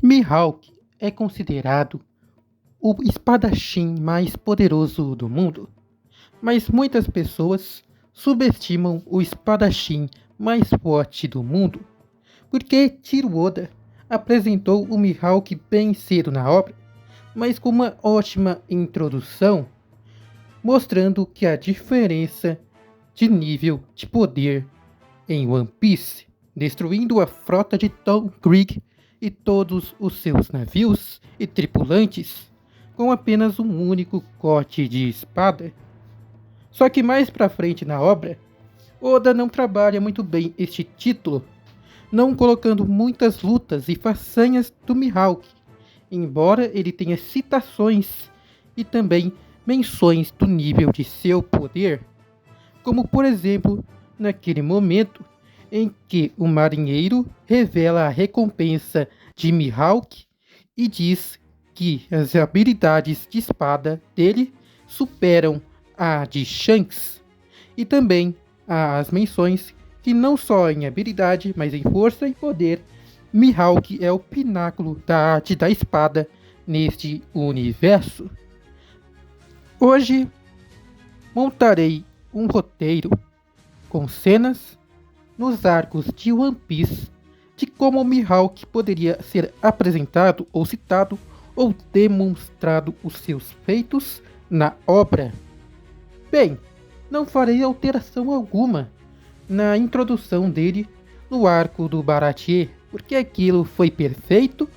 Mihawk é considerado o espadachim mais poderoso do mundo, mas muitas pessoas subestimam o espadachim mais forte do mundo, porque Tiro Oda apresentou o Mihawk bem cedo na obra, mas com uma ótima introdução, mostrando que a diferença de nível de poder em One Piece, destruindo a frota de Tom Krieg e todos os seus navios e tripulantes com apenas um único corte de espada. Só que mais pra frente na obra, Oda não trabalha muito bem este título, não colocando muitas lutas e façanhas do Mihawk, embora ele tenha citações e também menções do nível de seu poder, como por exemplo, naquele momento em que o marinheiro revela a recompensa de Mihawk e diz que as habilidades de espada dele superam a de Shanks, e também as menções que não só em habilidade, mas em força e poder, Mihawk é o pináculo da arte da espada neste universo. Hoje montarei um roteiro com cenas nos arcos de One Piece de como Mihawk poderia ser apresentado ou citado ou demonstrado os seus feitos na obra. Bem, não farei alteração alguma na introdução dele no arco do Baratie, porque aquilo foi perfeito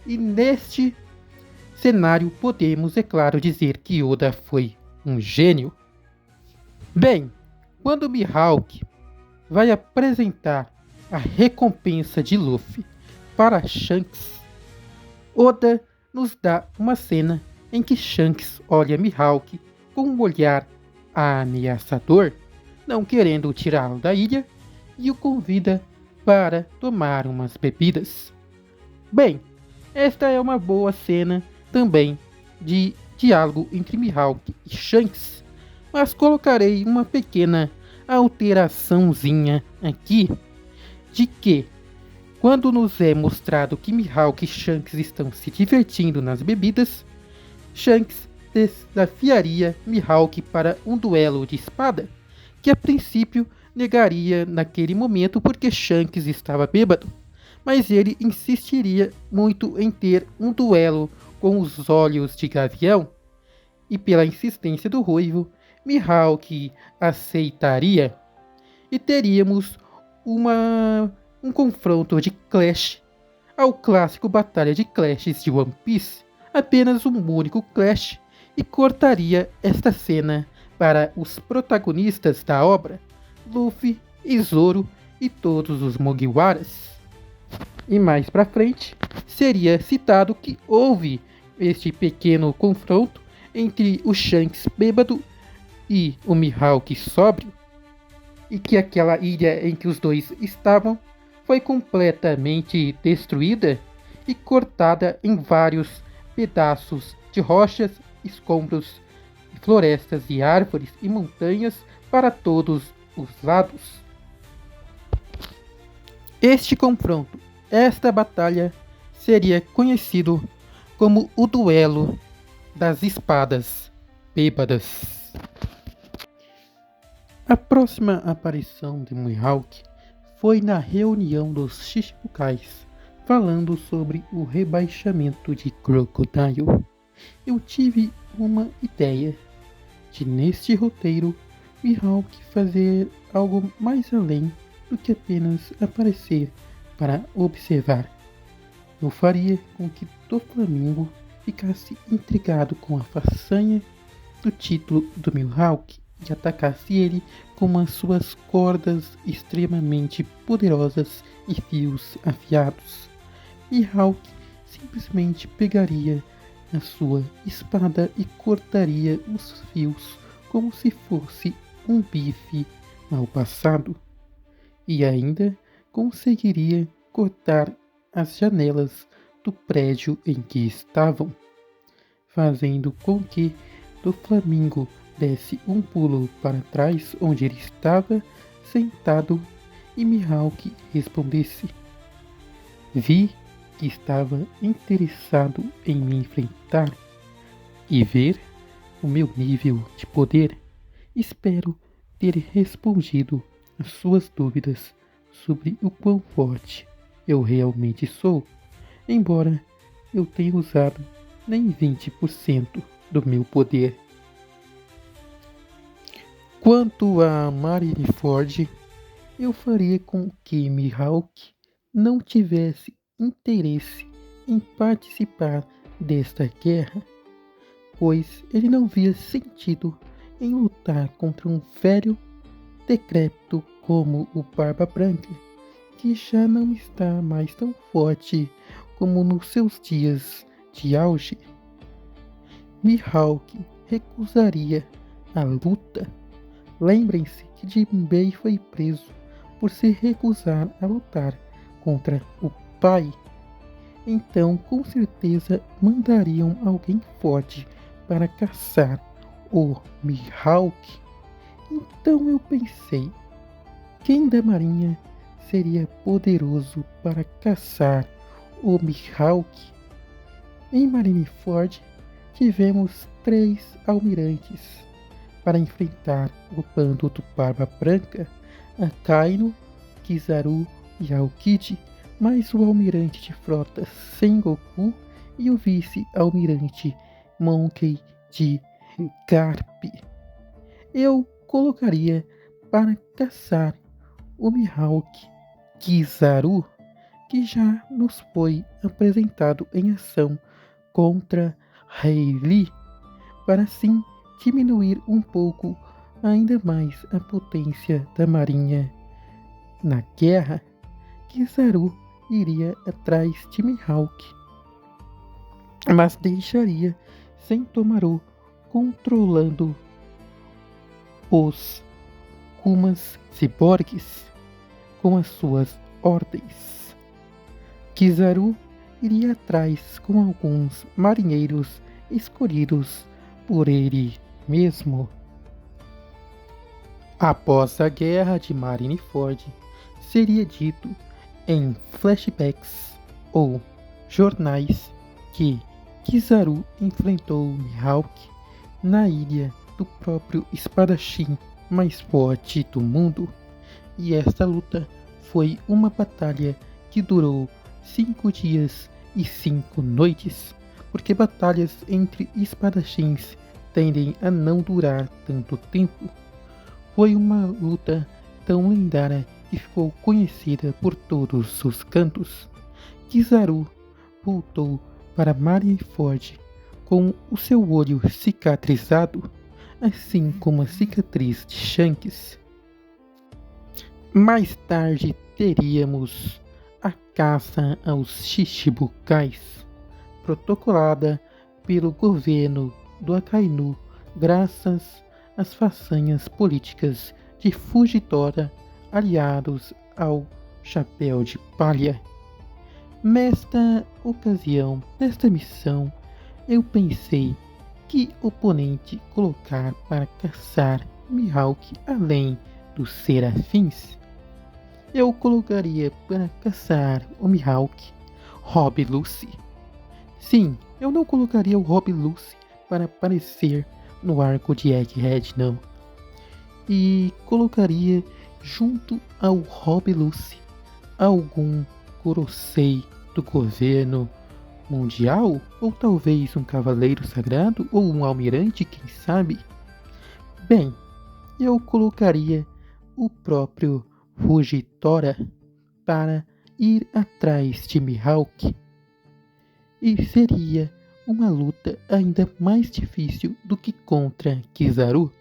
e neste cenário podemos, é claro, dizer que Oda foi um gênio. Bem, quando Mihawk vai apresentar a recompensa de Luffy para Shanks, Oda nos dá uma cena em que Shanks olha Mihawk com um olhar ameaçador, não querendo tirá-lo da ilha, e o convida para tomar umas bebidas. Bem, esta é uma boa cena também de diálogo entre Mihawk e Shanks, mas colocarei uma pequena alteraçãozinha aqui, de que quando nos é mostrado que Mihawk e Shanks estão se divertindo nas bebidas, Shanks desafiaria Mihawk para um duelo de espada, que a princípio negaria naquele momento porque Shanks estava bêbado, mas ele insistiria muito em ter um duelo com os olhos de gavião, e pela insistência do ruivo, Mihawk aceitaria, e teríamos um confronto de Clash ao clássico Batalha de Clashes de One Piece, apenas um único Clash, e cortaria esta cena para os protagonistas da obra, Luffy e Zoro e todos os Mugiwaras. E mais pra frente, seria citado que houve este pequeno confronto entre o Shanks bêbado e o Mihawk sóbrio, e que aquela ilha em que os dois estavam foi completamente destruída e cortada em vários pedaços de rochas, escombros, florestas e árvores e montanhas para todos os lados. Este confronto, esta batalha, seria conhecido como o duelo das espadas bêbadas. A próxima aparição de Mihawk foi na reunião dos Shichibukais, falando sobre o rebaixamento de Crocodile. Eu tive uma ideia de, neste roteiro, Mihawk fazer algo mais além do que apenas aparecer para observar. Eu faria com que Doflamingo ficasse intrigado com a façanha do título do Mihawk e atacasse ele com as suas cordas extremamente poderosas e fios afiados. Mihawk simplesmente pegaria a sua espada e cortaria os fios como se fosse um bife mal passado. E ainda conseguiria cortar as janelas do prédio em que estavam, fazendo com que Doflamingo desse um pulo para trás onde ele estava sentado e Mihawk respondesse: "Vi que estava interessado em me enfrentar e ver o meu nível de poder, espero ter respondido às suas dúvidas sobre o quão forte eu realmente sou, embora eu tenha usado nem 20% do meu poder. Quanto a Marineford, eu faria com que Mihawk não tivesse interesse em participar desta guerra, pois ele não via sentido em lutar contra um velho decrépito como o Barba Branca, que já não está mais tão forte como nos seus dias de auge. Mihawk recusaria a luta. Lembrem-se que Jinbei foi preso por se recusar a lutar contra o pai. Então, com certeza, mandariam alguém forte para caçar o Mihawk. Então eu pensei, quem da marinha seria poderoso para caçar o Mihawk? Em Marineford, tivemos 3 almirantes para enfrentar o bando do Barba Branca, Akainu, Kizaru e Aokiji, mais o almirante de frota Sengoku e o vice-almirante Monkey D. Garp. Eu colocaria para caçar o Mihawk Kizaru, que já nos foi apresentado em ação contra Rayleigh, para assim diminuir um pouco ainda mais a potência da marinha. Na guerra, Kizaru iria atrás de Mihawk, mas deixaria Sentomaru controlando os Kumas ciborgues com as suas ordens. Kizaru iria atrás com alguns marinheiros escolhidos por ele mesmo. Após a guerra de Marineford, seria dito em flashbacks ou jornais que Kizaru enfrentou Mihawk na ilha do próprio espadachim mais forte do mundo, e esta luta foi uma batalha que durou 5 dias e 5 noites, porque batalhas entre espadachins tendem a não durar tanto tempo. Foi uma luta tão lendária que ficou conhecida por todos os cantos. Kizaru voltou para Marineford com o seu olho cicatrizado, assim como a cicatriz de Shanks. Mais tarde teríamos a caça aos Shichibukais, protocolada pelo governo do Akainu graças às façanhas políticas de Fujitora, aliados ao Chapéu de Palha. Nesta ocasião, nesta missão, eu pensei que oponente colocar para caçar Mihawk além dos serafins. Eu colocaria para caçar o Mihawk Rob Lucy. Sim, eu não colocaria o Rob Lucy para aparecer no arco de Egghead, não. E colocaria junto ao Rob Lucy algum Gorosei do governo mundial, ou talvez um cavaleiro sagrado, ou um almirante, quem sabe? Bem, eu colocaria o próprio Fujitora para ir atrás de Mihawk. E seria uma luta ainda mais difícil do que contra Kizaru,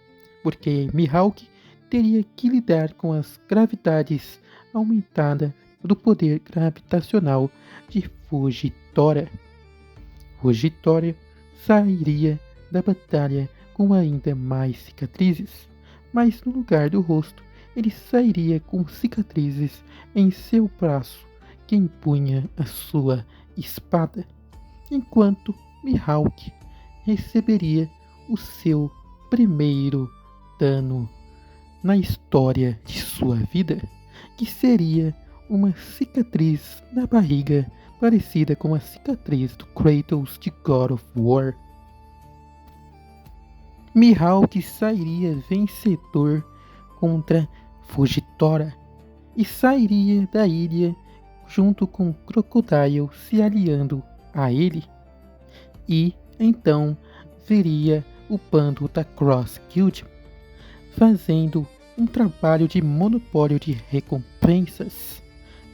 porque Mihawk teria que lidar com as gravidades aumentadas do poder gravitacional de Fujitora. Fujitora sairia da batalha com ainda mais cicatrizes, mas no lugar do rosto ele sairia com cicatrizes em seu braço que empunha a sua espada, enquanto Mihawk receberia o seu primeiro dano na história de sua vida, que seria uma cicatriz na barriga parecida com a cicatriz do Kratos de God of War. Mihawk sairia vencedor contra Fujitora e sairia da ilha junto com Crocodile se aliando a ele. E então viria o bando da Cross Guild fazendo um trabalho de monopólio de recompensas,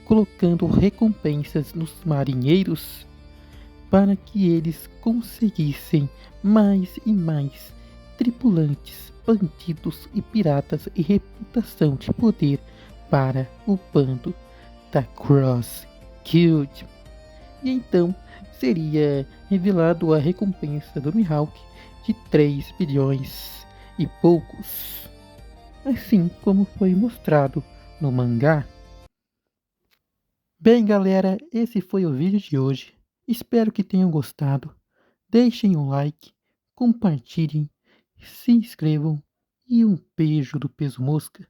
colocando recompensas nos marinheiros para que eles conseguissem mais e mais tripulantes, bandidos e piratas e reputação de poder para o bando da Cross Guild. E então seria revelado a recompensa do Mihawk de 3 bilhões e poucos, assim como foi mostrado no mangá. Bem, galera, esse foi o vídeo de hoje. Espero que tenham gostado. Deixem um like, compartilhem, se inscrevam e um beijo do Peso Mosca.